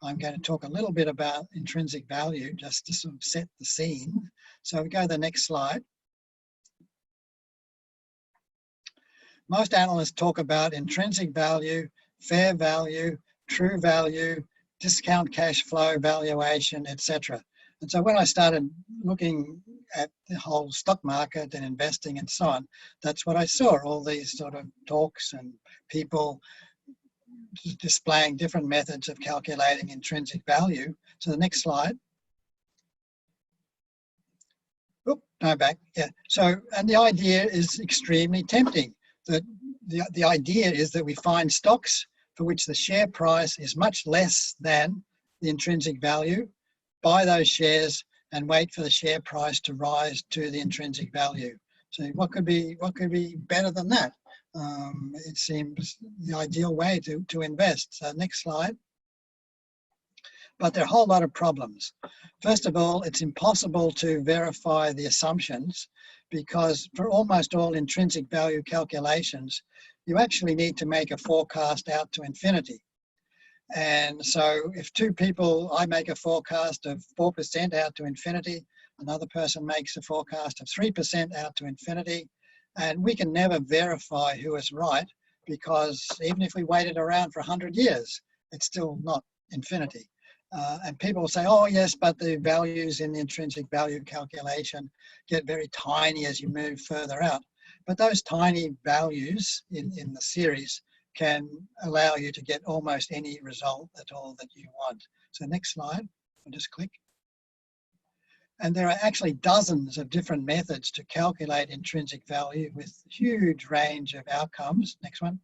I'm going to talk a little bit about intrinsic value just to sort of set the scene. So we go to the next slide. Most analysts talk about intrinsic value, fair value, true value, discount cash flow, valuation, etc. And so when I started looking at the whole stock market and investing and so on, that's what I saw, all these sort of talks and people displaying different methods of calculating intrinsic value. So the next slide. Oop, no, back. Yeah. So, and the idea is extremely tempting. That the idea is that we find stocks for which the share price is much less than the intrinsic value, buy those shares and wait for the share price to rise to the intrinsic value. So what could be better than that? It seems the ideal way to invest. So next slide. But there are a whole lot of problems. First of all, it's impossible to verify the assumptions because for almost all intrinsic value calculations, you actually need to make a forecast out to infinity. And so if two people, I make a forecast of 4% out to infinity, another person makes a forecast of 3% out to infinity, and we can never verify who is right because even if we waited around for 100 years, it's still not infinity. And people say, oh yes, but the values in the intrinsic value calculation get very tiny as you move further out. But those tiny values in the series can allow you to get almost any result at all that you want. So next slide, I'll just click. And there are actually dozens of different methods to calculate intrinsic value with huge range of outcomes. Next one.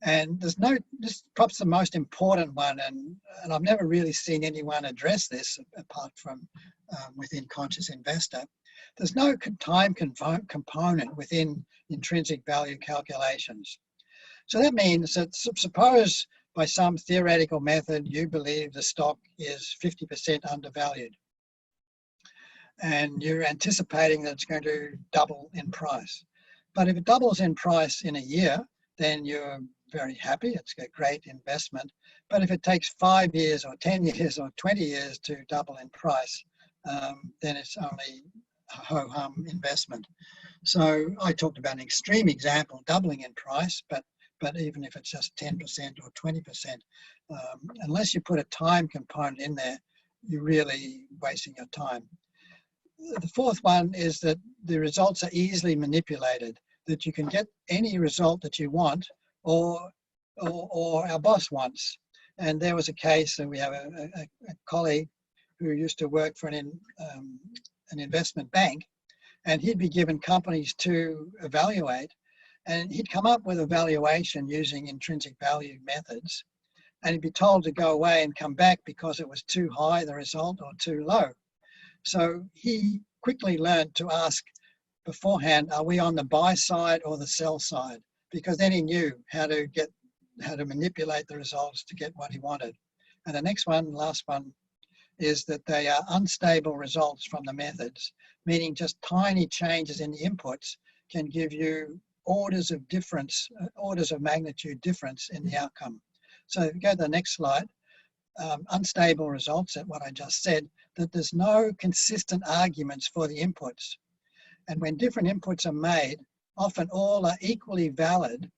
And this is perhaps the most important one, and I've never really seen anyone address this apart from within Conscious Investor. There's no time component within intrinsic value calculations. So that means that suppose by some theoretical method you believe the stock is 50% undervalued and you're anticipating that it's going to double in price. But if it doubles in price in a year, then you're very happy, it's a great investment. But if it takes 5 years or 10 years or 20 years to double in price, then it's only a ho-hum investment. So I talked about an extreme example, doubling in price, but even if it's just 10% or 20%, unless you put a time component in there, you're really wasting your time. The fourth one is that the results are easily manipulated, that you can get any result that you want or our boss wants. And there was a case that we have a colleague who used to work for an investment bank, and he'd be given companies to evaluate, and he'd come up with a valuation using intrinsic value methods, and he'd be told to go away and come back because it was too high, the result, or too low. So he quickly learned to ask beforehand, are we on the buy side or the sell side? Because then he knew how to manipulate the results to get what he wanted. And the next one, last one, is that they are unstable results from the methods, meaning just tiny changes in the inputs can give you orders of magnitude difference in the outcome. So if you go to the next slide, unstable results at what I just said, that there's no consistent arguments for the inputs. And when different inputs are made, often all are equally valid.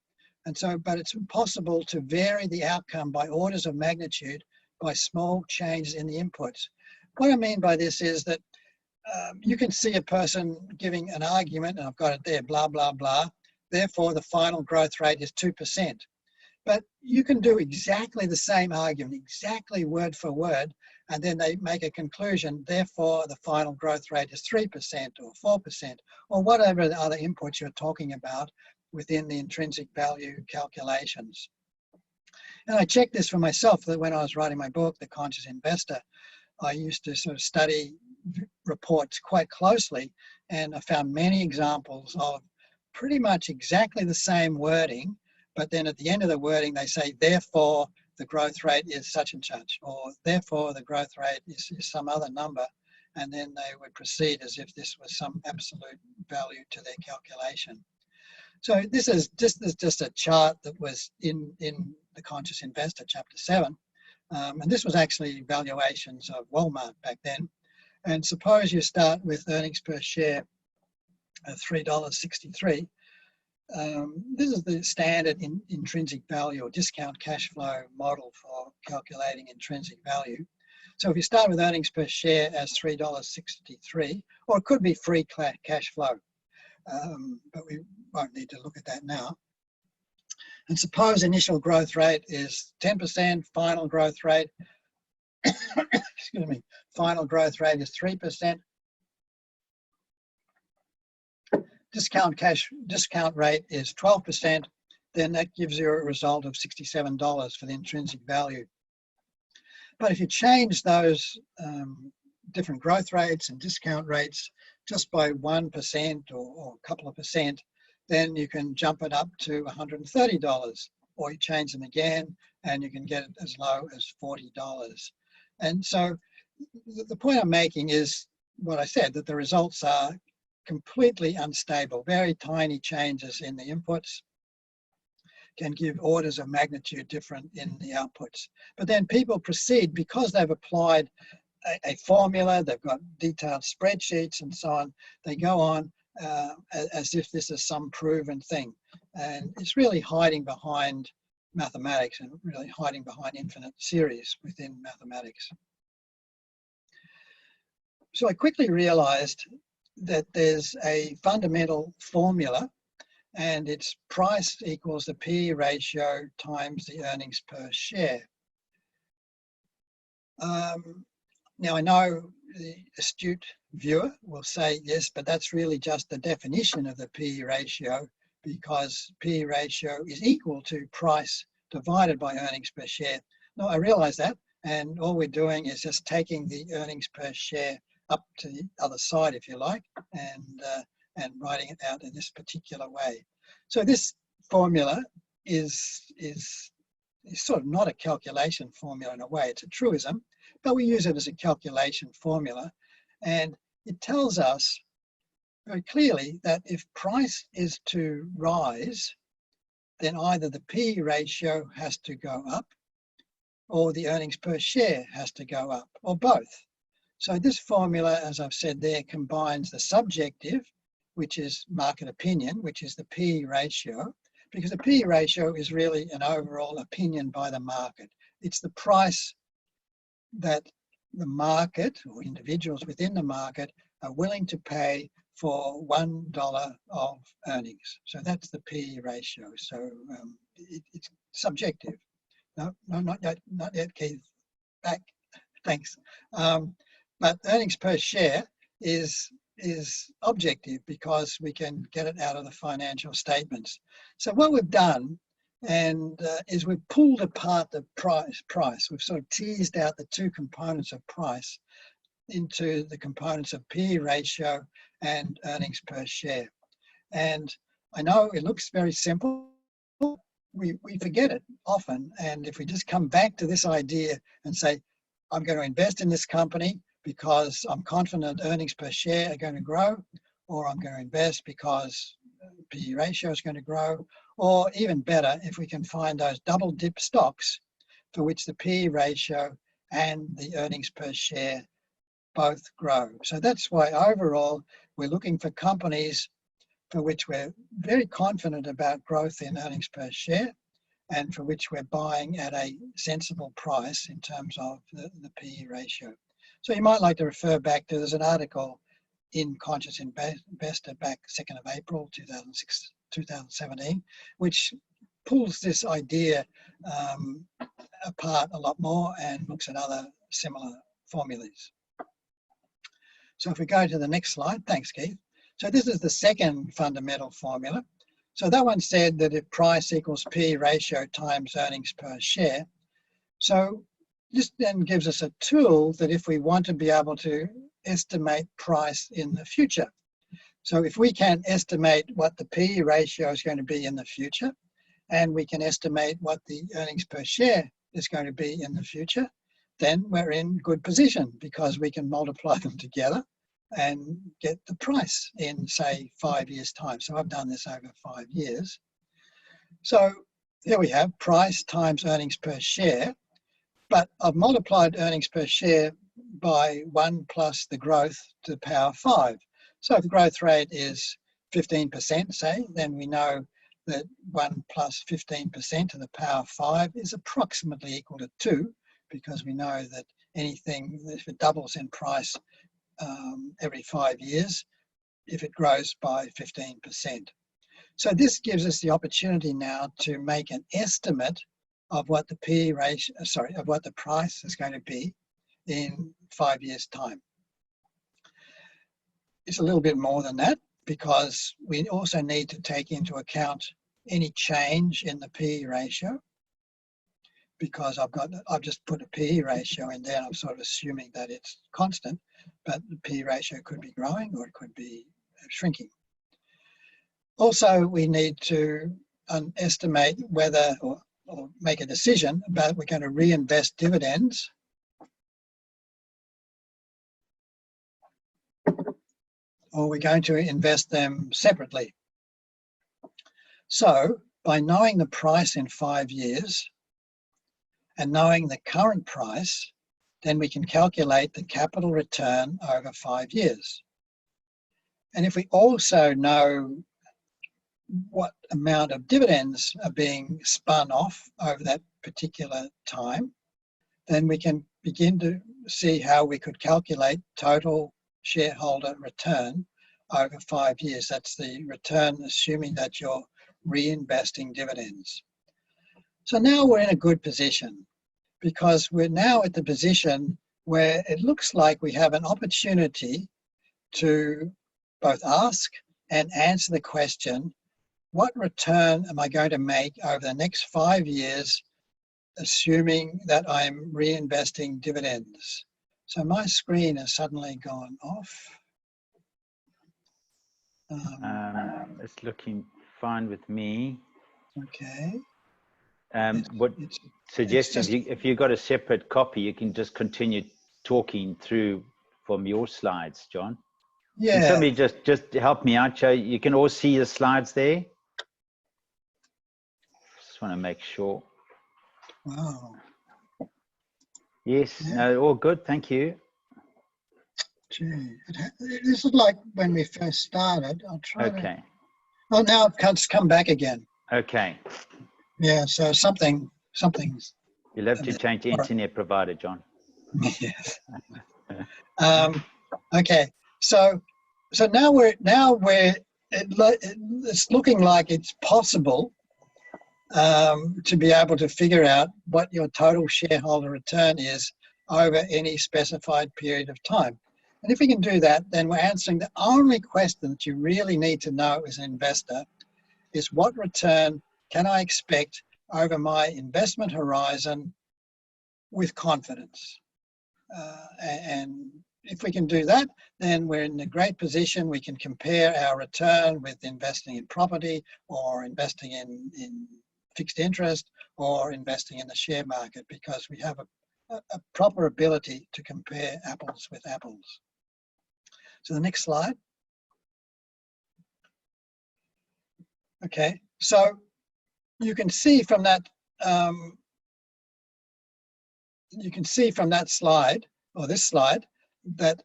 And so, but it's impossible to vary the outcome by orders of magnitude by small changes in the inputs. What I mean by this is that you can see a person giving an argument, and I've got it there, blah, blah, blah. Therefore, the final growth rate is 2%. But you can do exactly the same argument, exactly word for word, and then they make a conclusion, therefore the final growth rate is 3% or 4%, or whatever the other inputs you're talking about within the intrinsic value calculations. And I checked this for myself, that when I was writing my book, The Conscious Investor, I used to sort of study reports quite closely, and I found many examples of pretty much exactly the same wording, but then at the end of the wording, they say, therefore, the growth rate is such and such, or therefore the growth rate is some other number. And then they would proceed as if this was some absolute value to their calculation. So this is just a chart that was in The Conscious Investor, chapter 7. And this was actually valuations of Walmart back then. And suppose you start with earnings per share of $3.63. This is the standard intrinsic value or discount cash flow model for calculating intrinsic value. So if you start with earnings per share as $3.63, or it could be free cash flow, but we won't need to look at that now. And suppose initial growth rate is 10%, final growth rate, excuse me, final growth rate is 3%. Discount rate is 12%, then that gives you a result of $67 for the intrinsic value. But if you change those different growth rates and discount rates just by 1% or a couple of percent, then you can jump it up to $130, or you change them again and you can get it as low as $40. And so the point I'm making is what I said, that the results are completely unstable. Very tiny changes in the inputs can give orders of magnitude different in the outputs. But then people proceed, because they've applied a formula, they've got detailed spreadsheets and so on, they go on as if this is some proven thing. And it's really hiding behind mathematics and really hiding behind infinite series within mathematics. So I quickly realized that there's a fundamental formula, and it's price equals the P/E ratio times the earnings per share. Now I know the astute viewer will say, yes, but that's really just the definition of the P/E ratio, because P/E ratio is equal to price divided by earnings per share. No, I realize that, and all we're doing is just taking the earnings per share up to the other side, if you like, and writing it out in this particular way. So this formula is sort of not a calculation formula in a way, it's a truism, but we use it as a calculation formula. And it tells us very clearly that if price is to rise, then either the P/E ratio has to go up or the earnings per share has to go up, or both. So this formula, as I've said there, combines the subjective, which is market opinion, which is the P/E ratio, because the P/E ratio is really an overall opinion by the market. It's the price that the market or individuals within the market are willing to pay for $1 of earnings. So that's the P/E ratio. So it's subjective. No, not yet, Keith. Back. Thanks. But earnings per share is objective because we can get it out of the financial statements. So what we've done is we've pulled apart the price. We've sort of teased out the two components of price into the components of P/E ratio and earnings per share. And I know it looks very simple. We forget it often. And if we just come back to this idea and say, I'm going to invest in this company because I'm confident earnings per share are going to grow, or I'm going to invest because P/E ratio is going to grow, or even better, if we can find those double dip stocks for which the P/E ratio and the earnings per share both grow. So that's why overall we're looking for companies for which we're very confident about growth in earnings per share and for which we're buying at a sensible price in terms of the P/E ratio. So you might like to refer back to, there's an article in Conscious Investor back 2nd of April 2017, which pulls this idea apart a lot more and looks at other similar formulas. So if we go to the next slide, thanks Keith. So this is the second fundamental formula. So that one said that if price equals P/E ratio times earnings per share. So this then gives us a tool that if we want to be able to estimate price in the future. So if we can estimate what the P/E ratio is going to be in the future, and we can estimate what the earnings per share is going to be in the future, then we're in good position because we can multiply them together and get the price in, say, 5 years' time. So I've done this over 5 years. So here we have price times earnings per share. But I've multiplied earnings per share by 1 plus the growth to the power 5. So if the growth rate is 15%, say, then we know that 1 plus 15% to the power 5 is approximately equal to 2, because we know that anything, if it doubles in price every 5 years, if it grows by 15%. So this gives us the opportunity now to make an estimate of what the P ratio, of what the price is going to be in 5 years' time. It's a little bit more than that, because we also need to take into account any change in the P ratio, because I've just put a P ratio in there. I'm sort of assuming that it's constant, but the P ratio could be growing or it could be shrinking. Also, we need to estimate whether, or make a decision about we're going to reinvest dividends or we're going to invest them separately. So by knowing the price in 5 years and knowing the current price, then we can calculate the capital return over 5 years. And if we also know what amount of dividends are being spun off over that particular time, then we can begin to see how we could calculate total shareholder return over 5 years. That's the return assuming that you're reinvesting dividends. So now we're in a good position, because we're now at the position where it looks like we have an opportunity to both ask and answer the question, what return am I going to make over the next 5 years, assuming that I'm reinvesting dividends? So my screen has suddenly gone off. It's looking fine with me. Okay. What suggestions? If you've got a separate copy, you can just continue talking through from your slides, John. Yeah. Can somebody just help me out, Joe? You can all see the slides there. Just want to make sure. Wow. Yes. Yeah. No. All good. Thank you. Gee, this is like when we first started. I'll try. Okay. Oh, now it's come back again. Okay. Yeah. So something's. You'll have to change the internet provider, John. Yes. Okay. So now it's looking like it's possible to be able to figure out what your total shareholder return is over any specified period of time. And if we can do that, then we're answering the only question that you really need to know as an investor is, what return can I expect over my investment horizon with confidence? And if we can do that, then we're in a great position. We can compare our return with investing in property or investing in fixed interest or investing in the share market, because we have a proper ability to compare apples with apples. So the next slide. Okay, so you can see from that slide, or this slide, that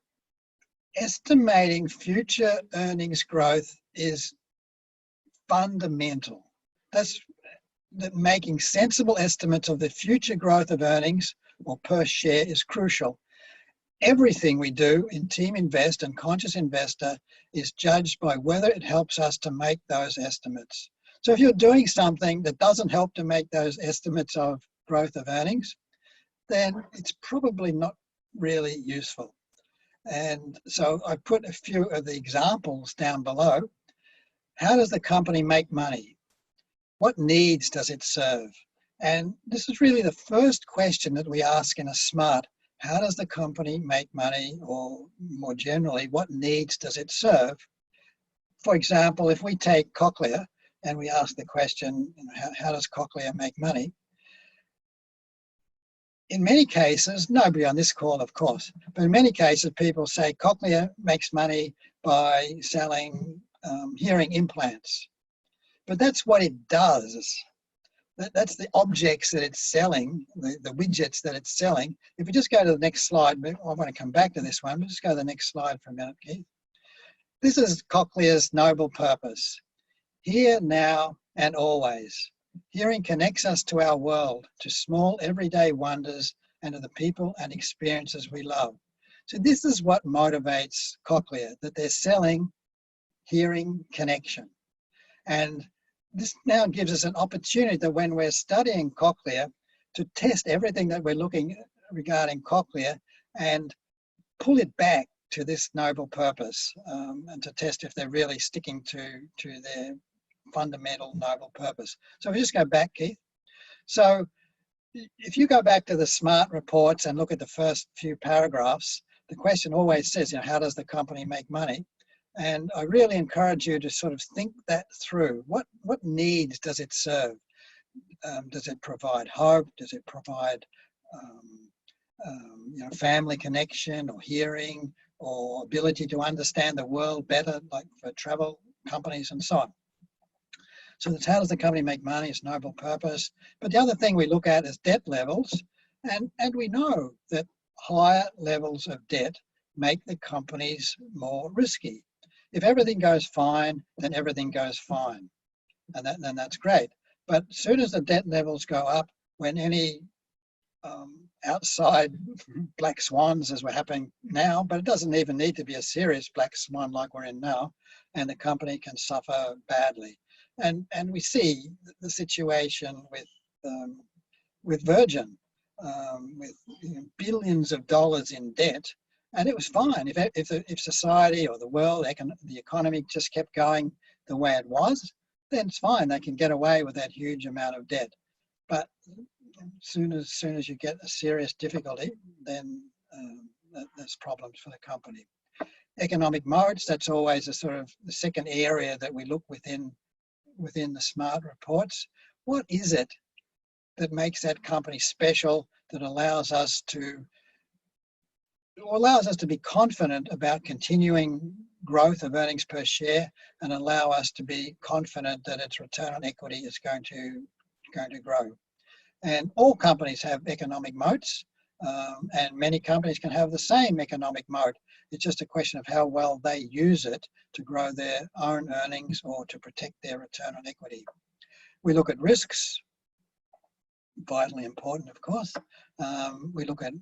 estimating future earnings growth is fundamental. That's that making sensible estimates of the future growth of earnings or per share is crucial. Everything we do in Teaminvest and Conscious Investor is judged by whether it helps us to make those estimates. So if you're doing something that doesn't help to make those estimates of growth of earnings, then it's probably not really useful. And so I put a few of the examples down below. How does the company make money? What needs does it serve? And this is really the first question that we ask in a SMART. How does the company make money? Or more generally, what needs does it serve? For example, if we take Cochlear and we ask the question, how does Cochlear make money? In many cases, nobody on this call, of course, but in many cases, people say Cochlear makes money by selling hearing implants. But that's what it does. That's the objects that it's selling, the widgets that it's selling. If we just go to the next slide, I want to come back to this one, but just go to the next slide for a minute, Keith. This is Cochlear's noble purpose. Here, now, and always. Hearing connects us to our world, to small everyday wonders, and to the people and experiences we love. So this is what motivates Cochlear, that they're selling hearing connection. And this now gives us an opportunity that when we're studying Cochlear, to test everything that we're looking regarding Cochlear and pull it back to this noble purpose, and to test if they're really sticking to their fundamental noble purpose. So we just go back, Keith. So if you go back to the SMART reports and look at the first few paragraphs, the question always says, how does the company make money? And I really encourage you to sort of think that through. What needs does it serve? Does it provide hope? Does it provide family connection or hearing or ability to understand the world better, like for travel companies and so on? So that's how does the company make money? It's noble purpose. But the other thing we look at is debt levels. And we know that higher levels of debt make the companies more risky. If everything goes fine, then everything goes fine. And then that's great. But as soon as the debt levels go up, when any outside black swans, as we're happening now, but it doesn't even need to be a serious black swan like we're in now, and the company can suffer badly. And we see the situation with Virgin, with billions of dollars in debt, and it was fine if society or the world, the economy just kept going the way it was, then it's fine. They can get away with that huge amount of debt. But as soon as you get a serious difficulty, then there's problems for the company. Economic moats, that's always a sort of the second area that we look within the SMART reports. What is it that makes that company special, that allows us to be confident about continuing growth of earnings per share, and allow us to be confident that its return on equity is going to grow? And all companies have economic moats, and many companies can have the same economic moat. It's just a question of how well they use it to grow their own earnings or to protect their return on equity. We look at risks, vitally important, of course. We look at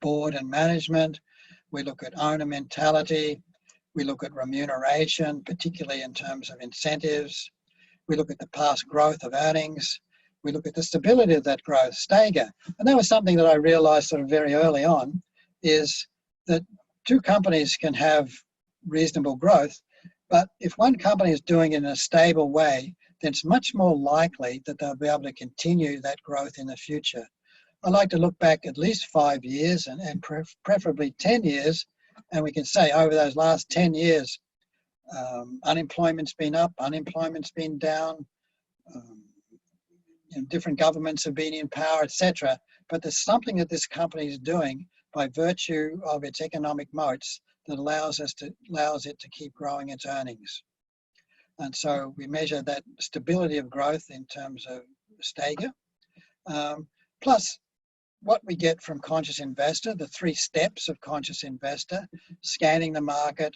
board and management. We look at owner mentality. We look at remuneration, particularly in terms of incentives. We look at the past growth of earnings. We look at the stability of that growth, stagger. And that was something that I realized sort of very early on, is that two companies can have reasonable growth, but if one company is doing it in a stable way, then it's much more likely that they'll be able to continue that growth in the future. I like to look back at least 5 years and preferably 10 years, and we can say over those last 10 years, unemployment's been up, unemployment's been down, different governments have been in power, etc. But there's something that this company is doing by virtue of its economic moats that allows it to keep growing its earnings. And so we measure that stability of growth in terms of stagger, plus what we get from Conscious Investor, the 3 steps of Conscious Investor: scanning the market,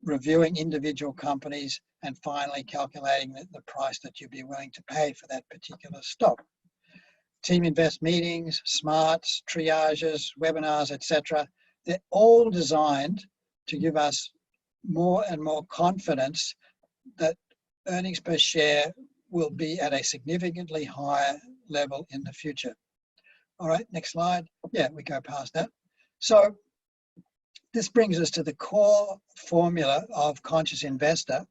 reviewing individual companies, and finally calculating the price that you'd be willing to pay for that particular stock. Teaminvest meetings, smarts, triages, webinars, etc. They're all designed to give us more and more confidence that earnings per share will be at a significantly higher level in the future. All right, next slide. Yeah, we go past that. So this brings us to the core formula of Conscious Investor,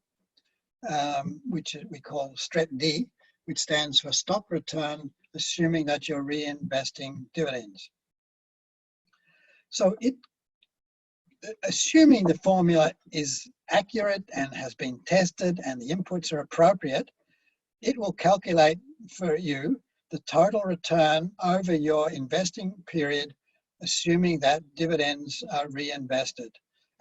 which we call STRET, which stands for stock return, assuming that you're reinvesting dividends. So assuming the formula is accurate and has been tested and the inputs are appropriate, it will calculate for you the total return over your investing period, assuming that dividends are reinvested.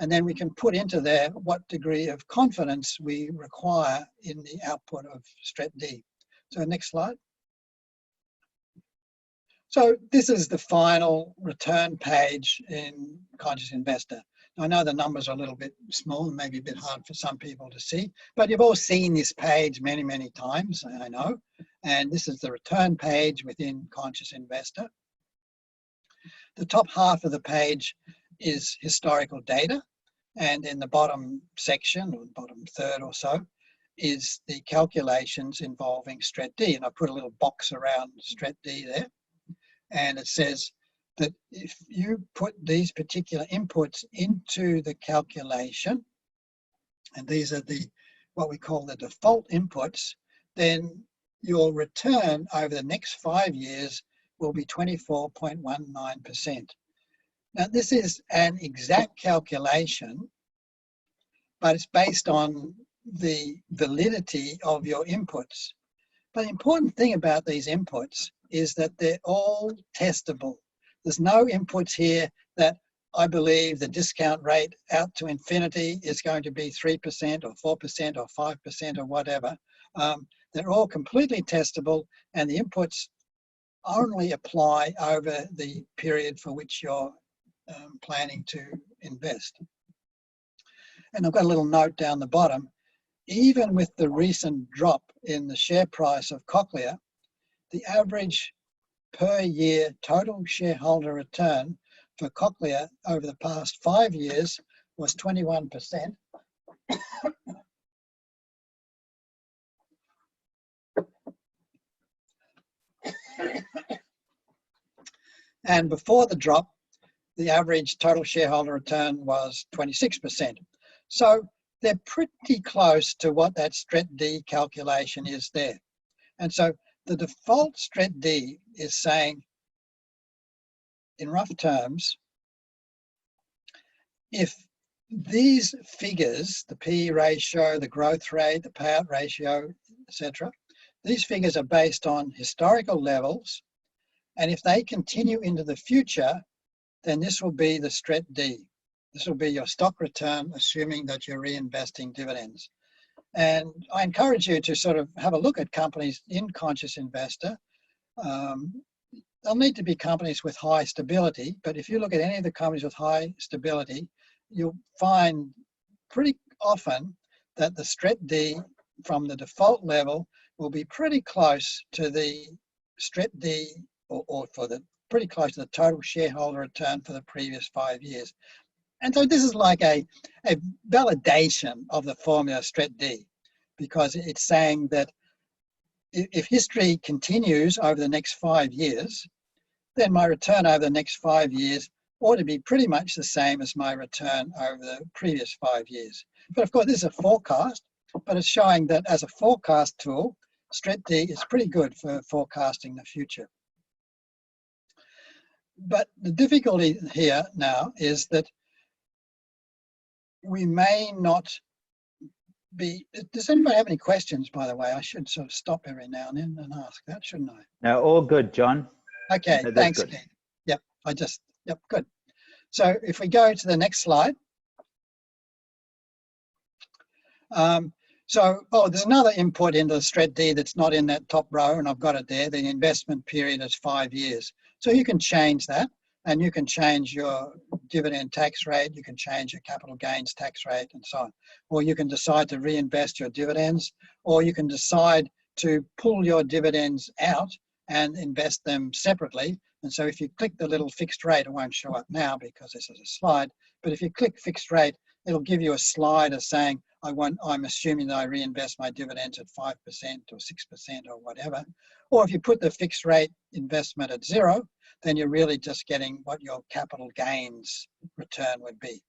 And then we can put into there what degree of confidence we require in the output of STRET. So next slide. So this is the final return page in Conscious Investor. I know the numbers are a little bit small and maybe a bit hard for some people to see, but you've all seen this page many, many times, I know. And this is the return page within Conscious Investor. The top half of the page is historical data, and in the bottom section, or bottom third or so, is the calculations involving STRET-D. And I put a little box around STRET-D there. And it says that if you put these particular inputs into the calculation, and these are what we call the default inputs, then your return over the next 5 years will be 24.19%. Now, this is an exact calculation, but it's based on the validity of your inputs. But the important thing about these inputs is that they're all testable. There's no inputs here that I believe the discount rate out to infinity is going to be 3% or 4% or 5% or whatever. They're all completely testable, and the inputs only apply over the period for which you're planning to invest. And I've got a little note down the bottom. Even with the recent drop in the share price of Cochlear, the average per year total shareholder return for Cochlear over the past 5 years was 21%. And before the drop, the average total shareholder return was 26%. So they're pretty close to what that STRET-D calculation is there. And so the default STRET-D is saying, in rough terms, if these figures, the P/E ratio, the growth rate, the payout ratio, etc., these figures are based on historical levels, and if they continue into the future, then this will be the STRET-D. This will be your stock return, assuming that you're reinvesting dividends. And I encourage you to sort of have a look at companies in Conscious Investor. They'll need to be companies with high stability, but if you look at any of the companies with high stability, you'll find pretty often that the STRET-D from the default level will be pretty close to the STRET-D or for the pretty close to the total shareholder return for the previous 5 years. And so this is like a validation of the formula STRET-D, because it's saying that if history continues over the next 5 years, then my return over the next 5 years ought to be pretty much the same as my return over the previous 5 years. But of course, this is a forecast, but it's showing that as a forecast tool, STRET-D is pretty good for forecasting the future. But the difficulty here now is that we may not be... Does anybody have any questions, by the way? I should sort of stop every now and then and ask that, shouldn't I? No, all good, John. Okay, no, thanks, good. Keith. Yep, yep, good. So if we go to the next slide. There's another input into the STRET-D that's not in that top row, and I've got it there. The investment period is 5 years. So you can change that, and you can change your dividend tax rate, you can change your capital gains tax rate, and so on. Or you can decide to reinvest your dividends, or you can decide to pull your dividends out and invest them separately. And so if you click the little fixed rate, it won't show up now because this is a slide, but if you click fixed rate, it'll give you a slider saying, I'm assuming that I reinvest my dividends at 5% or 6% or whatever. Or if you put the fixed rate investment at 0, then you're really just getting what your capital gains return would be.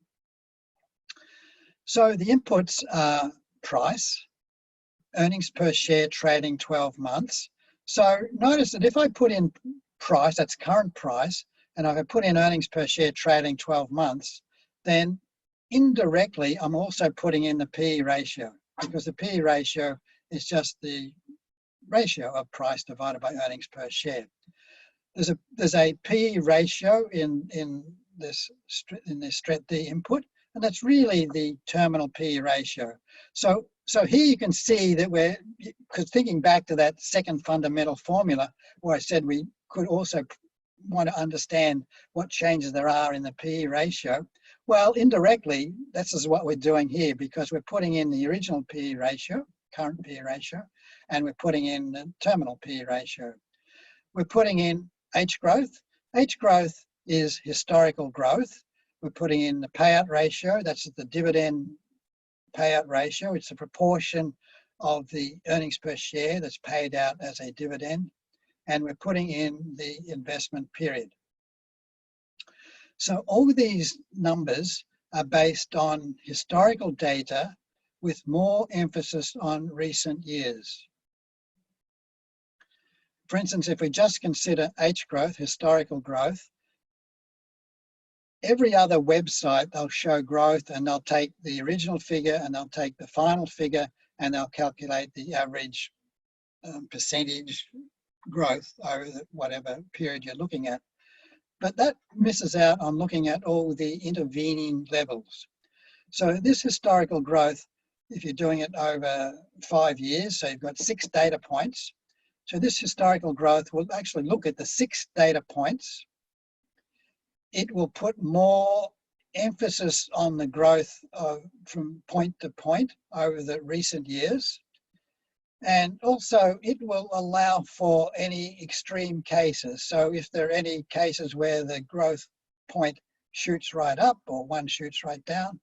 So the inputs are price, earnings per share trading 12 months. So notice that if I put in price, that's current price, and if I put in earnings per share trading 12 months, then indirectly, I'm also putting in the P/E ratio, because the P/E ratio is just the ratio of price divided by earnings per share. There's a P/E ratio in this STRET-D input, and that's really the terminal P/E ratio. So here you can see that because thinking back to that second fundamental formula where I said we could also want to understand what changes there are in the PE ratio, well, indirectly, this is what we're doing here, because we're putting in the original PE ratio, current PE ratio, and we're putting in the terminal PE ratio. We're putting in H growth. H growth is historical growth. We're putting in the payout ratio. That's the dividend payout ratio. It's a proportion of the earnings per share that's paid out as a dividend. And we're putting in the investment period. So all of these numbers are based on historical data with more emphasis on recent years. For instance, if we just consider H growth, historical growth, every other website, they'll show growth and they'll take the original figure and they'll take the final figure and they'll calculate the average percentage growth over whatever period you're looking at. But that misses out on looking at all the intervening levels. So this historical growth, if you're doing it over 5 years, so you've got 6 data points. So this historical growth will actually look at the 6 data points. It will put more emphasis on the growth from point to point over the recent years. And also it will allow for any extreme cases. So if there are any cases where the growth point shoots right up or one shoots right down,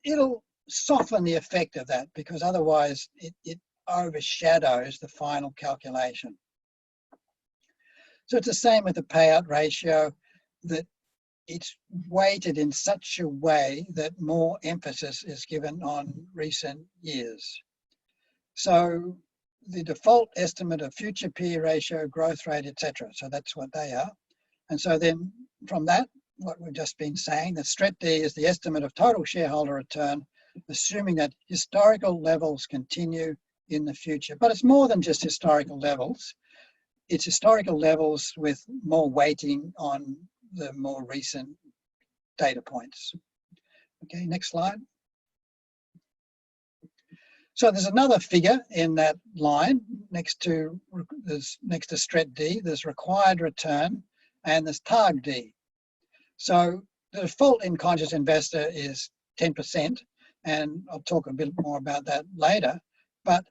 it'll soften the effect of that, because otherwise it overshadows the final calculation. So it's the same with the payout ratio, that it's weighted in such a way that more emphasis is given on recent years. So the default estimate of future PE ratio, growth rate, etc. So that's what they are. And so then from that, what we've just been saying, that STRET D is the estimate of total shareholder return, assuming that historical levels continue in the future. But it's more than just historical levels. It's historical levels with more weighting on the more recent data points. Okay, next slide. So there's another figure in that line next to STRET D. There's required return and there's TARG D. So the default in Conscious Investor is 10%, and I'll talk a bit more about that later. But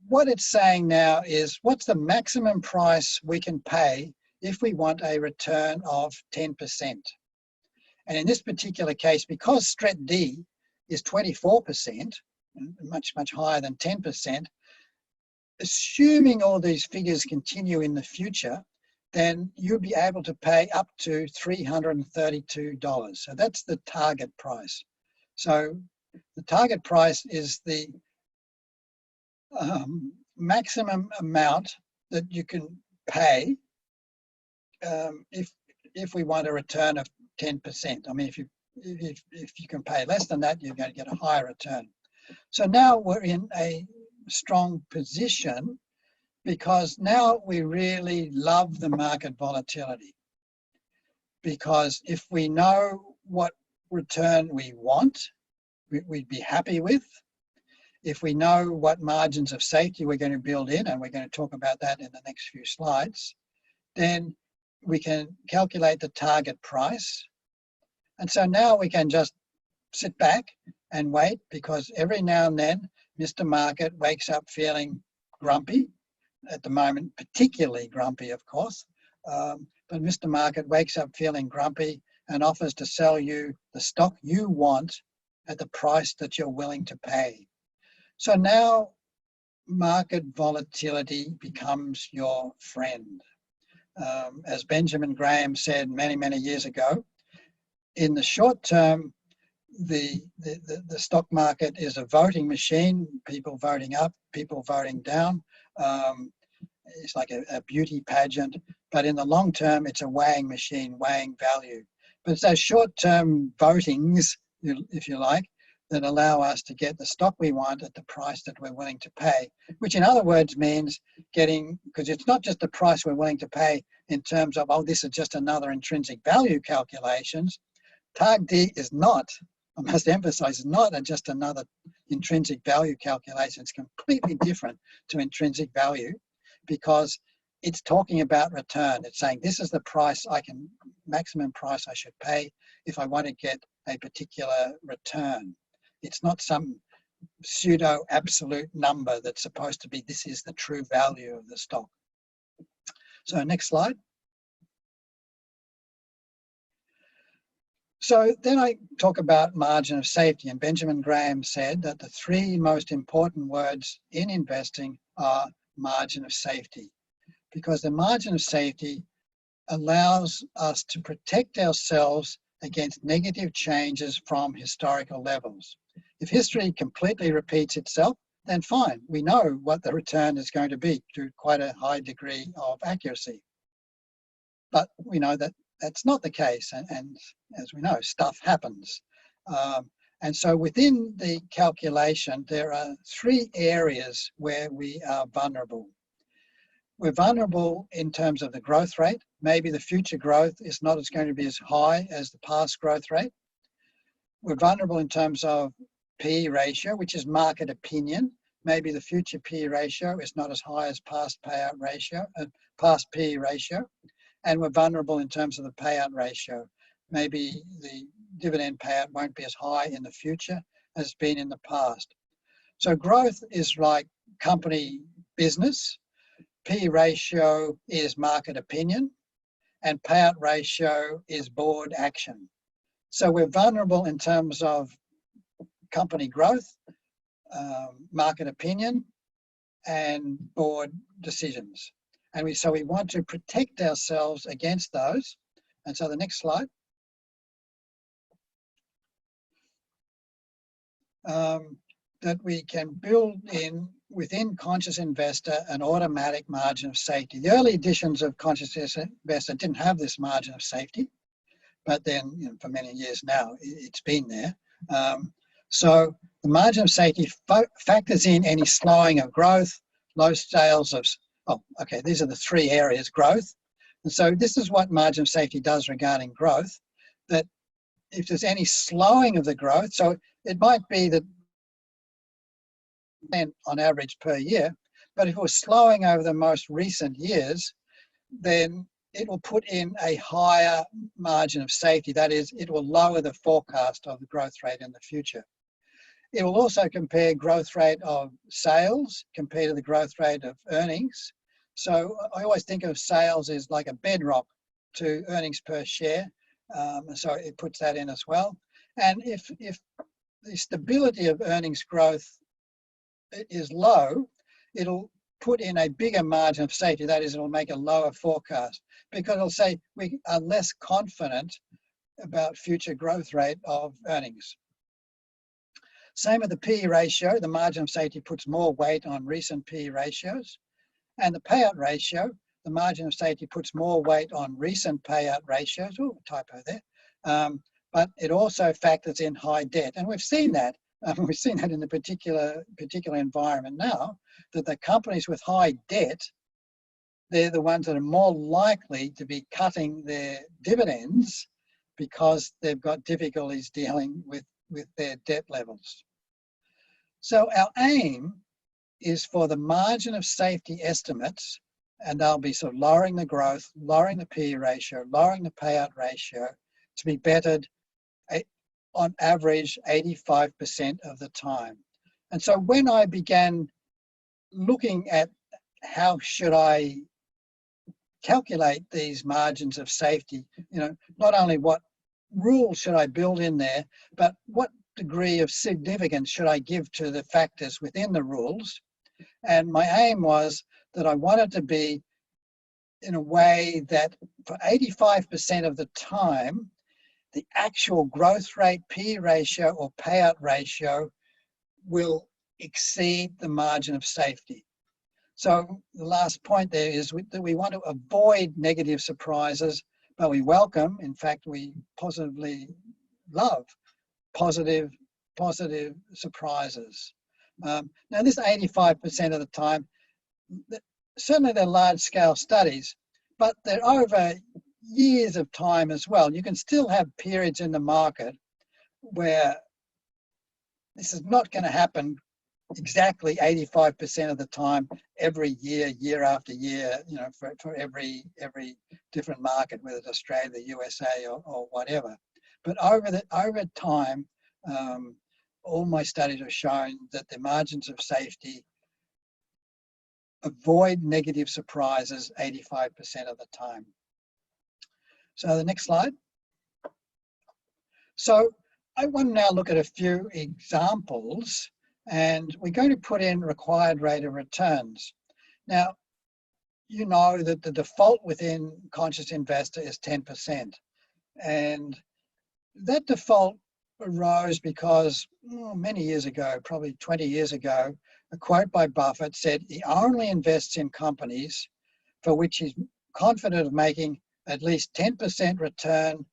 what it's saying now is, what's the maximum price we can pay if we want a return of 10%? And in this particular case, because STRET D is 24%, much, much higher than 10%, assuming all these figures continue in the future, then you'll be able to pay up to $332. So that's the target price. So the target price is the maximum amount that you can pay if we want a return of 10%. I mean, if you can pay less than that, you're going to get a higher return. So now we're in a strong position, because now we really love the market volatility. Because if we know what return we want, we'd be happy with. If we know what margins of safety we're going to build in, and we're going to talk about that in the next few slides, then we can calculate the target price. And so now we can just sit back and wait, because every now and then Mr. Market wakes up feeling grumpy. At the moment, particularly grumpy, of course. But Mr. Market wakes up feeling grumpy and offers to sell you the stock you want at the price that you're willing to pay. So now market volatility becomes your friend. As Benjamin Graham said many, many years ago, in the short term, the stock market is a voting machine, people voting up, people voting down. It's like a beauty pageant, but in the long term, it's a weighing machine, weighing value. But it's those short-term votings, if you like, that allow us to get the stock we want at the price that we're willing to pay, which in other words means getting, because it's not just the price we're willing to pay in terms of, oh, this is just another intrinsic value calculations. TARG D is not, I must emphasize, not just another intrinsic value calculation. It's completely different to intrinsic value, because it's talking about return. It's saying this is the price maximum price I should pay if I want to get a particular return. It's not some pseudo absolute number that's supposed to be, this is the true value of the stock. So next slide. So then I talk about margin of safety, and Benjamin Graham said that the three most important words in investing are margin of safety, because the margin of safety allows us to protect ourselves against negative changes from historical levels. If history completely repeats itself, then fine, we know what the return is going to be to quite a high degree of accuracy. But we know that that's not the case, and as we know, stuff happens. And so within the calculation, there are three areas where we are vulnerable. We're vulnerable in terms of the growth rate. Maybe the future growth is not going to be as high as the past growth rate. We're vulnerable in terms of P/E ratio, which is market opinion. Maybe the future P/E ratio is not as high as past payout ratio, past P/E ratio. And we're vulnerable in terms of the payout ratio. Maybe the dividend payout won't be as high in the future as it's been in the past. So growth is like company business, P/E ratio is market opinion, and payout ratio is board action. So we're vulnerable in terms of company growth, market opinion, and board decisions. And so we want to protect ourselves against those. And so the next slide. That we can build in within Conscious Investor an automatic margin of safety. The early editions of Conscious Investor didn't have this margin of safety, but then for many years now, it's been there. So the margin of safety factors in any slowing of growth, low sales of, these are the three areas, growth. And so this is what margin of safety does regarding growth, that if there's any slowing of the growth, so it might be that on average per year, but if it was slowing over the most recent years, then it will put in a higher margin of safety. That is, it will lower the forecast of the growth rate in the future. It will also compare growth rate of sales compared to the growth rate of earnings. So I always think of sales as like a bedrock to earnings per share. So it puts that in as well. And if the stability of earnings growth is low, it'll put in a bigger margin of safety. That is, it'll make a lower forecast because it'll say we are less confident about future growth rate of earnings. Same with the P/E ratio. The margin of safety puts more weight on recent P/E ratios. And the payout ratio, the margin of safety puts more weight on recent payout ratios. Oh, typo there. But it also factors in high debt. And we've seen that. We've seen that in the particular environment now, that the companies with high debt, they're the ones that are more likely to be cutting their dividends because they've got difficulties dealing with their debt levels. So our aim is for the margin of safety estimates, and they'll be sort of lowering the growth, lowering the P/E ratio, lowering the payout ratio, to be bettered on average 85% of the time. And so when I began looking at how should I calculate these margins of safety, not only what rules should I build in there, but what degree of significance should I give to the factors within the rules. And my aim was that I wanted to be in a way that for 85% of the time, the actual growth rate, P/E ratio or payout ratio will exceed the margin of safety. So the last point there is that we want to avoid negative surprises, but we welcome, in fact, we positively love positive surprises. Now this 85% of the time, certainly they're large scale studies, but they're over years of time as well. You can still have periods in the market where this is not going to happen exactly 85% of the time, every year, year after year, you know, for every different market, whether it's Australia, the USA, or whatever. But over time, all my studies have shown that the margins of safety avoid negative surprises 85% of the time. So the next slide. So I want to now look at a few examples, and we're going to put in required rate of returns. Now, you know that the default within Conscious Investor is 10%. And that default arose because many years ago, probably 20 years ago, a quote by Buffett said he only invests in companies for which he's confident of making at least 10% return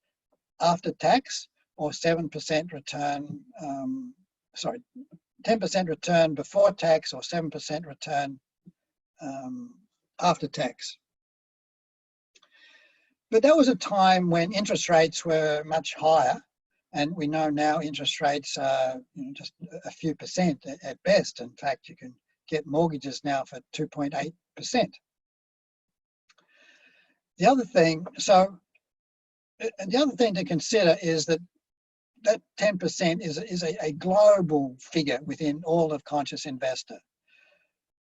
after tax, or 7% return, 10% return before tax, or 7% return after tax. But that was a time when interest rates were much higher, and we know now interest rates are just a few percent at best. In fact, you can get mortgages now for 2.8%. The other thing to consider is that 10% is a global figure within all of Conscious Investor.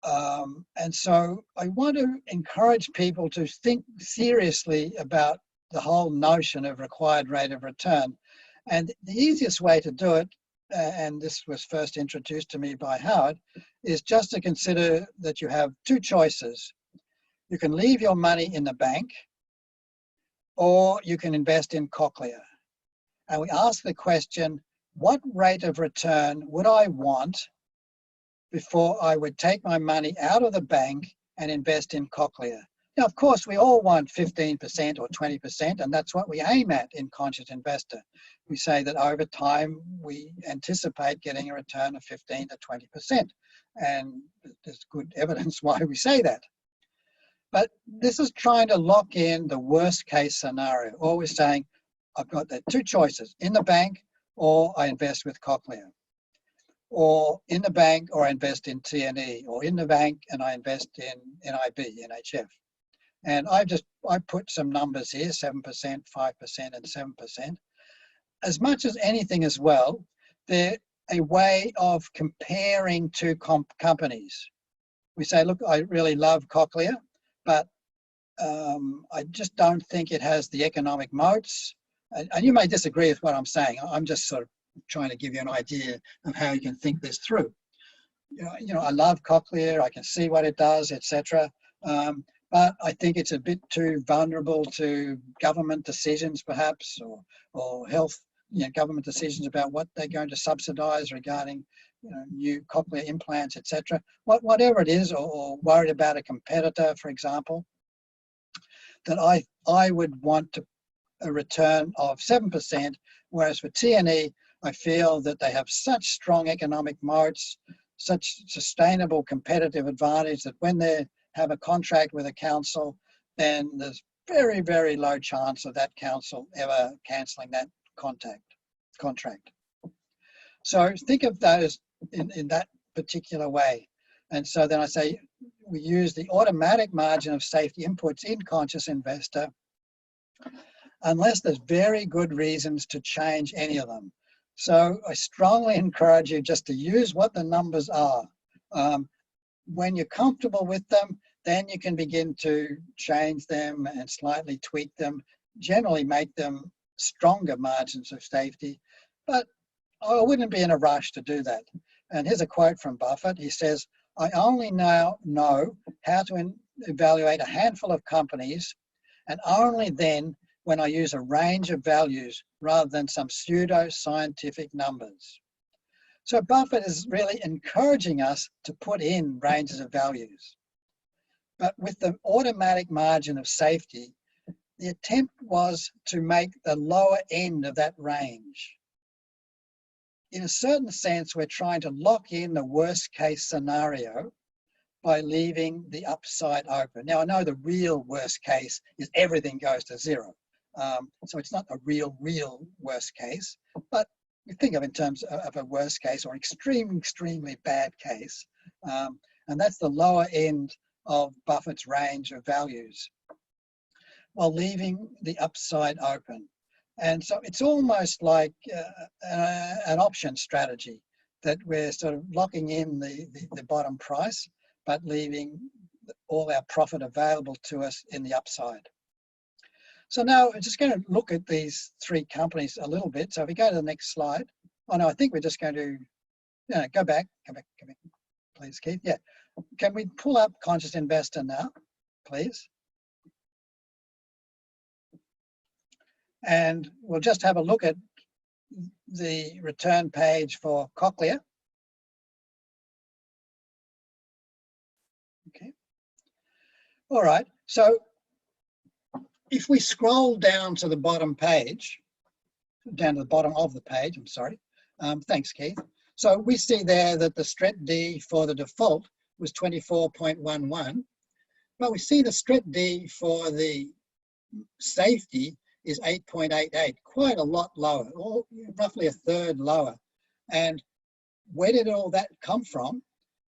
And so I want to encourage people to think seriously about the whole notion of required rate of return. And the easiest way to do it, and this was first introduced to me by Howard, is just to consider that you have two choices. You can leave your money in the bank, or you can invest in Cochlear. And we ask the question, what rate of return would I want before I would take my money out of the bank and invest in Cochlear? Now, of course, we all want 15% or 20%, and that's what we aim at in Conscious Investor. We say that over time, we anticipate getting a return of 15 to 20%. And there's good evidence why we say that. But this is trying to lock in the worst case scenario. Always saying, I've got the two choices, in the bank or I invest with Cochlear, or in the bank or I invest in TNE, or in the bank and I invest in NIB, NHF. And I put some numbers here, 7%, 5%, and 7%. As much as anything as well, they're a way of comparing two companies. We say, look, I really love Cochlear, but I just don't think it has the economic moats. And you may disagree with what I'm saying. I'm just sort of trying to give you an idea of how you can think this through. You know, I love Cochlear, I can see what it does, etc. But I think it's a bit too vulnerable to government decisions, perhaps, or health, government decisions about what they're going to subsidise regarding, new cochlear implants, etc. Whatever it is, or worried about a competitor, for example, that I would want a return of 7%, whereas for TNE, I feel that they have such strong economic moats, such sustainable competitive advantage that when they have a contract with a council, then there's very, very low chance of that council ever cancelling that contract. So think of those in that particular way. And so then I say we use the automatic margin of safety inputs in Conscious Investor unless there's very good reasons to change any of them. So I strongly encourage you just to use what the numbers are. When you're comfortable with them, then you can begin to change them and slightly tweak them, generally make them stronger margins of safety. But I wouldn't be in a rush to do that. And here's a quote from Buffett. He says, I only now know how to evaluate a handful of companies, and only then when I use a range of values rather than some pseudo-scientific numbers. So Buffett is really encouraging us to put in ranges of values. But with the automatic margin of safety, the attempt was to make the lower end of that range. In a certain sense, we're trying to lock in the worst case scenario by leaving the upside open. Now, I know the real worst case is everything goes to zero. So it's not a real worst case, but we think of in terms of a worst case or extremely bad case. And that's the lower end of Buffett's range of values, while leaving the upside open. And so it's almost like an option strategy, that we're sort of locking in the bottom price, but leaving all our profit available to us in the upside. So now we're just going to look at these three companies a little bit. So if we go to the next slide. Oh no, I think we're just going to go back, please, Keith. Yeah, can we pull up Conscious Investor now, please? And we'll just have a look at the return page for Cochlear. Okay. All right. So if we scroll down to the bottom page, down to the bottom of the page, I'm sorry. Thanks, Keith. So we see there that the STRET D for the default was 24.11, but we see the STRET D for the safety is 8.88, quite a lot lower, or roughly a third lower. And where did all that come from?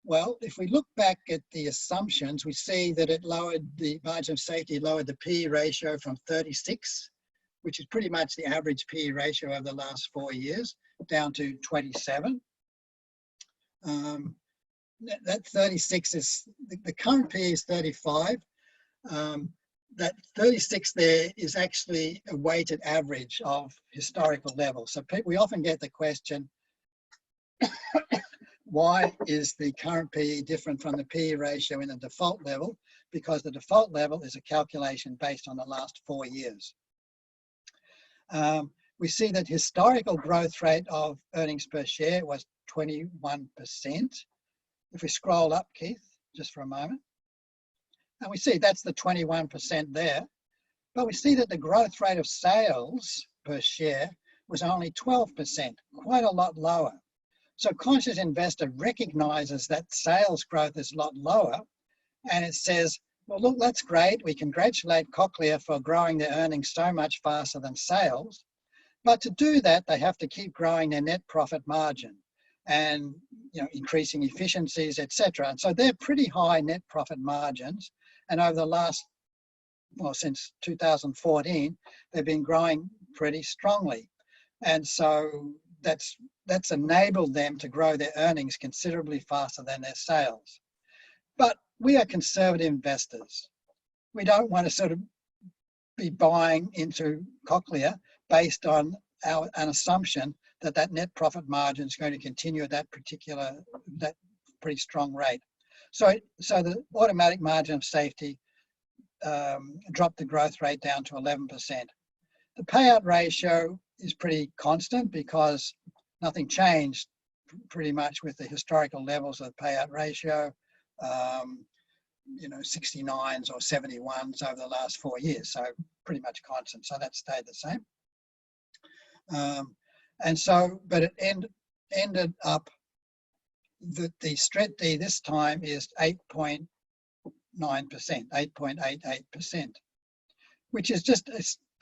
Well, if we look back at the assumptions, we see that it lowered the margin of safety, lowered the PE ratio from 36, which is pretty much the average PE ratio over the last 4 years, down to 27. That 36 is, the current PE is 35. That 36 there is actually a weighted average of historical levels. So we often get the question, why is the current PE different from the PE ratio in the default level? Because the default level is a calculation based on the last 4 years. We see that historical growth rate of earnings per share was 21%. If we scroll up, Keith, just for a moment, and we see that's the 21% there, but we see that the growth rate of sales per share was only 12%, quite a lot lower. So Conscious Investor recognizes that sales growth is a lot lower, and it says, well, look, that's great. We congratulate Cochlear for growing their earnings so much faster than sales. But to do that, they have to keep growing their net profit margin and increasing efficiencies, etc. And so they're pretty high net profit margins. And over the last, well, since 2014, they've been growing pretty strongly. And so that's enabled them to grow their earnings considerably faster than their sales. But we are conservative investors. We don't want to sort of be buying into Cochlear based on an assumption that net profit margin is going to continue at that pretty strong rate. So the automatic margin of safety dropped the growth rate down to 11%. The payout ratio is pretty constant because nothing changed pretty much with the historical levels of the payout ratio, 69s or 71s over the last 4 years. So pretty much constant. So that stayed the same. But it ended up that the STRET D this time is 8.9%, 8.88%, which is just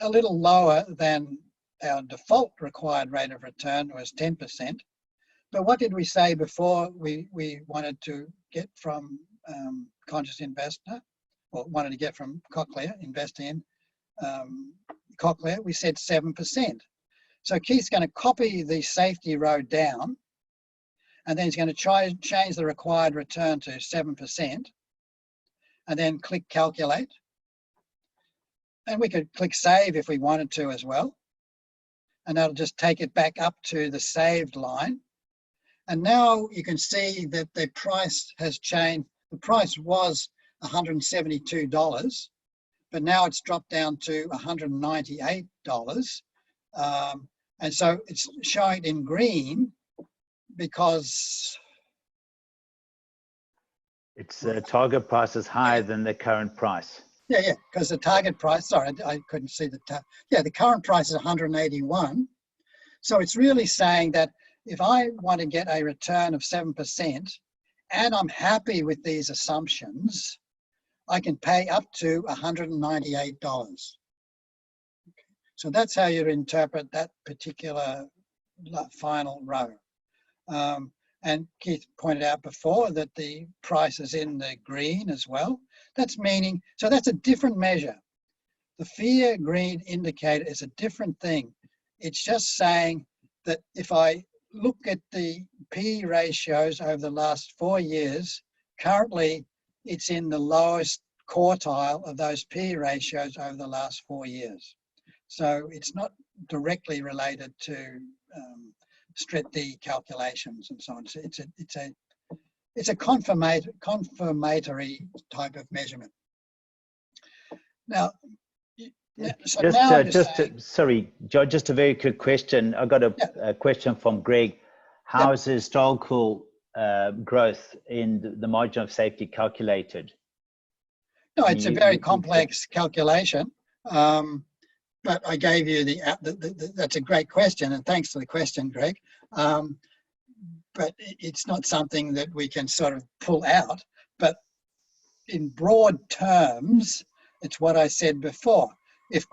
a little lower than our default required rate of return was 10%. But what did we say before we wanted to get from Conscious Investor, or wanted to get from Cochlear, investing in Cochlear? We said 7%. So Keith's going to copy the safety row down, and then he's going to try and change the required return to 7%, and then click calculate. And we could click save if we wanted to as well. And that'll just take it back up to the saved line. And now you can see that the price has changed. The price was $172, but now it's dropped down to $198. And so it's showing in green because its target price is higher than the current price. Yeah, because the target price, sorry, I couldn't see the the current price is 181. So it's really saying that if I want to get a return of 7% and I'm happy with these assumptions, I can pay up to $198. So that's how you interpret that particular final row. And Keith pointed out before that the price is in the green as well. That's meaning, so that's a different measure. The fear green indicator is a different thing. It's just saying that if I look at the P ratios over the last 4 years, currently it's in the lowest quartile of those P ratios over the last 4 years. So it's not directly related to STRET calculations and so on. So it's a confirmatory type of measurement. Now, so sorry, John, just a very quick question. I got a question from Greg. How is the historical growth in the margin of safety calculated? No, it's a very complex calculation. But I gave you that's a great question, and thanks for the question, Greg. But it's not something that we can sort of pull out. But in broad terms, it's what I said before. If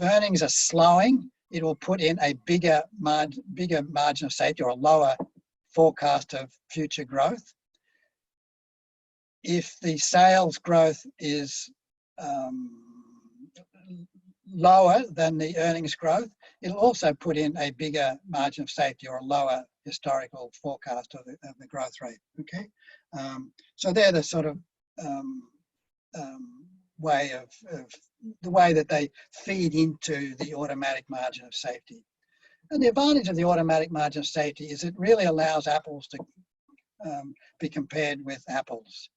earnings are slowing, it will put in a bigger margin of safety or a lower forecast of future growth. If the sales growth is lower than the earnings growth, it'll also put in a bigger margin of safety or a lower historical forecast of the growth rate. Okay, so they're the sort of way of the way that they feed into the automatic margin of safety. And the advantage of the automatic margin of safety is it really allows apples to be compared with apples.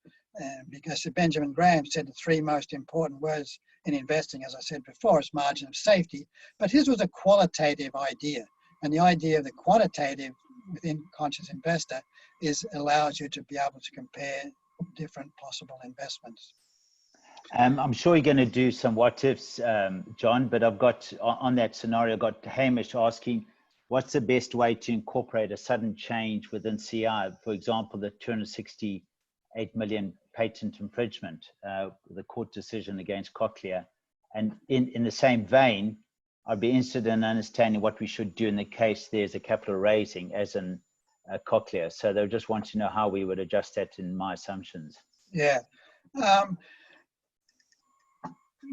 Because Benjamin Graham said the 3 most important words in investing, as I said before, is margin of safety. But his was a qualitative idea. And the idea of the quantitative within Conscious Investor is allows you to be able to compare different possible investments. I'm sure you're going to do some what ifs, John, but I've got on that scenario, I've got Hamish asking, what's the best way to incorporate a sudden change within CI? For example, the 268 million patent infringement, the court decision against Cochlear. And in the same vein, I'd be interested in understanding what we should do in the case there's a capital raising, as in Cochlear. So they just want to know how we would adjust that in my assumptions. Yeah.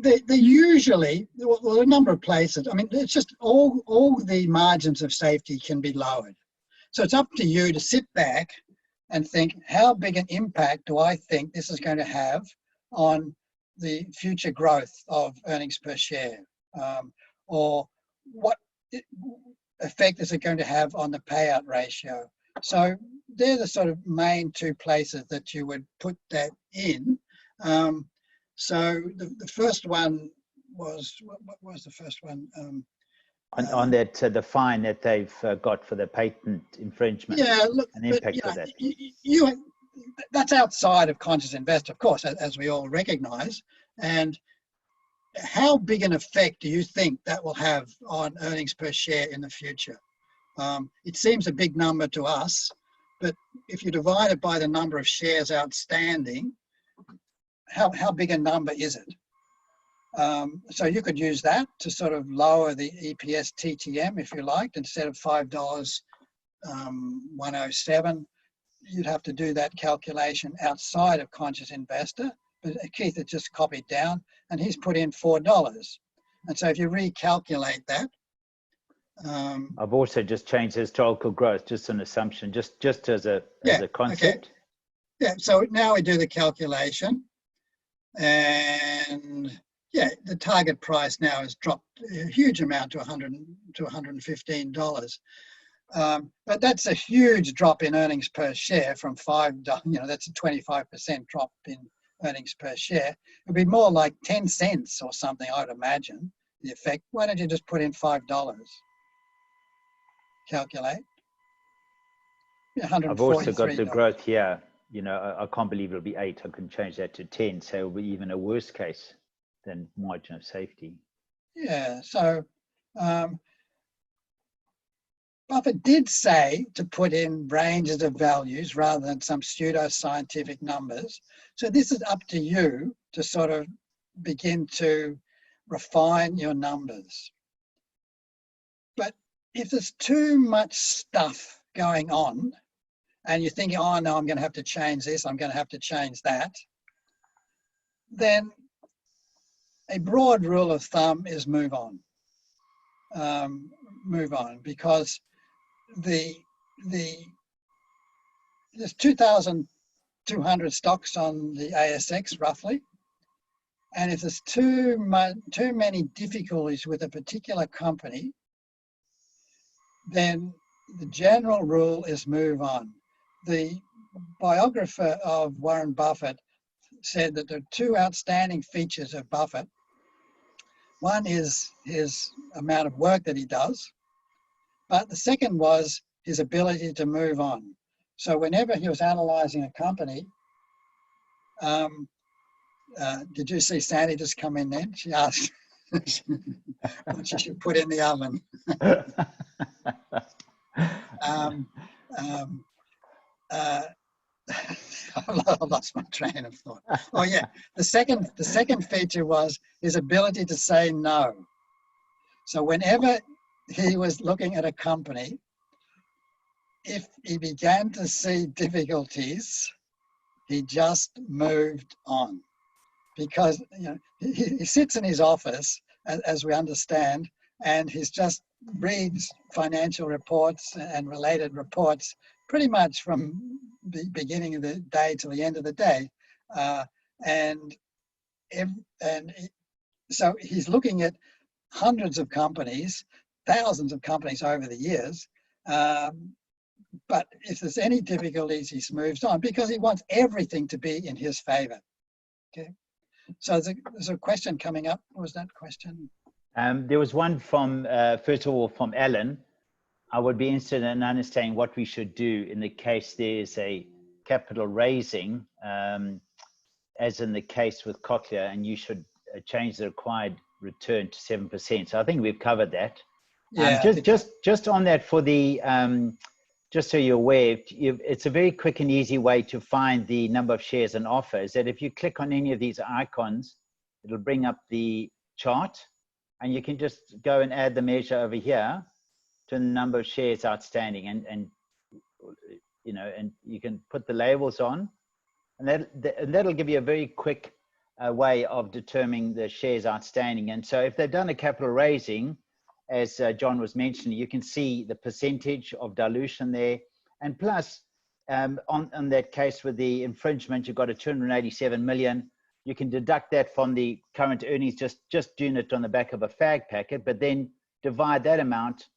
They usually, well, a number of places, I mean, it's just all the margins of safety can be lowered. So it's up to you to sit back and think, how big an impact do I think this is going to have on the future growth of earnings per share? Or what effect is it going to have on the payout ratio? So they're the sort of main 2 places that you would put that in. So the first one was, what was the first one? On that, the fine that they've got for the patent infringement. Yeah, look, and the impact of that. That's outside of Conscious Investor, of course, as we all recognise. And how big an effect do you think that will have on earnings per share in the future? It seems a big number to us, but if you divide it by the number of shares outstanding, how big a number is it? So you could use that to sort of lower the EPS TTM, if you liked. Instead of $5.107, you'd have to do that calculation outside of Conscious Investor. But Keith had just copied down, and he's put in $4. And so if you recalculate that, I've also just changed historical growth, just an assumption, just as a concept. Okay. Yeah. So now we do the calculation. And yeah, the target price now has dropped a huge amount to $115. But that's a huge drop in earnings per share from $5. That's a 25% drop in earnings per share. It'd be more like 10 cents or something, I would imagine, the effect. Why don't you just put in $5? Calculate. I've also got the growth here. I can't believe it'll be 8. I can change that to 10. So it'll be even a worse case than margin of safety. Yeah. So Buffett did say to put in ranges of values rather than some pseudo-scientific numbers. So this is up to you to sort of begin to refine your numbers. But if there's too much stuff going on and you're thinking, oh no, I'm going to have to change this, I'm going to have to change that, then a broad rule of thumb is move on. Move on, because there's 2,200 stocks on the ASX roughly, and if there's too many difficulties with a particular company, then the general rule is move on. The biographer of Warren Buffett said that there are two outstanding features of Buffett. One is his amount of work that he does, but the second was his ability to move on. So whenever he was analysing a company, did you see Sandy just come in then? She asked what she should put in the oven. I lost my train of thought. Oh yeah, the second feature was his ability to say no. So whenever he was looking at a company, if he began to see difficulties, he just moved on, because he sits in his office, as we understand, and he's just reads financial reports and related reports pretty much from the beginning of the day to the end of the day, and so he's looking at hundreds of companies, thousands of companies over the years. But if there's any difficulties, he moves on because he wants everything to be in his favor. Okay. So there's a question coming up. What was that question? There was one from, first of all, from Alan. I would be interested in understanding what we should do in the case there's a capital raising, as in the case with Cochlear, and you should change the required return to 7%. So I think we've covered that. Yeah. Just on that, for the just so you're aware, it's a very quick and easy way to find the number of shares and offers. That if you click on any of these icons, it'll bring up the chart, and you can just go and add the measure over here to the number of shares outstanding, and you can put the labels on, and that'll give you a very quick way of determining the shares outstanding. And so if they've done a capital raising, as John was mentioning, you can see the percentage of dilution there. And plus, on that case with the infringement, you've got a 287 million. You can deduct that from the current earnings, just doing it on the back of a fag packet, but then divide that amount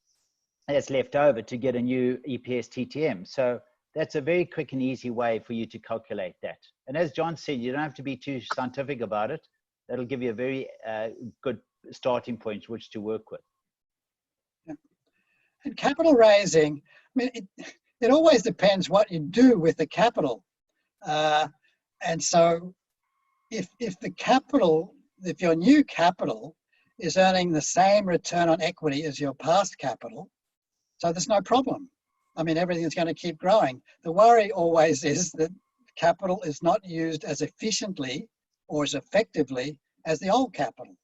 that's left over to get a new EPS TTM. So that's a very quick and easy way for you to calculate that. And as John said, you don't have to be too scientific about it. That'll give you a very good starting point which to work with. Yeah. And capital raising, I mean, it always depends what you do with the capital. And so if your new capital is earning the same return on equity as your past capital, so there's no problem. I mean, everything's going to keep growing. The worry always is that capital is not used as efficiently or as effectively as the old capital.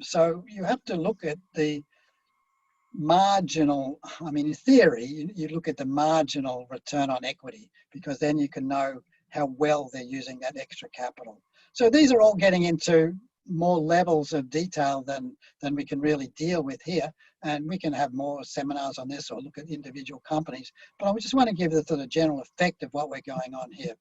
So you have to look at the marginal, I mean, in theory, you look at the marginal return on equity, because then you can know how well they're using that extra capital. So these are all getting into more levels of detail than we can really deal with here. And we can have more seminars on this or look at individual companies. But I just want to give the sort of general effect of what we're going on here.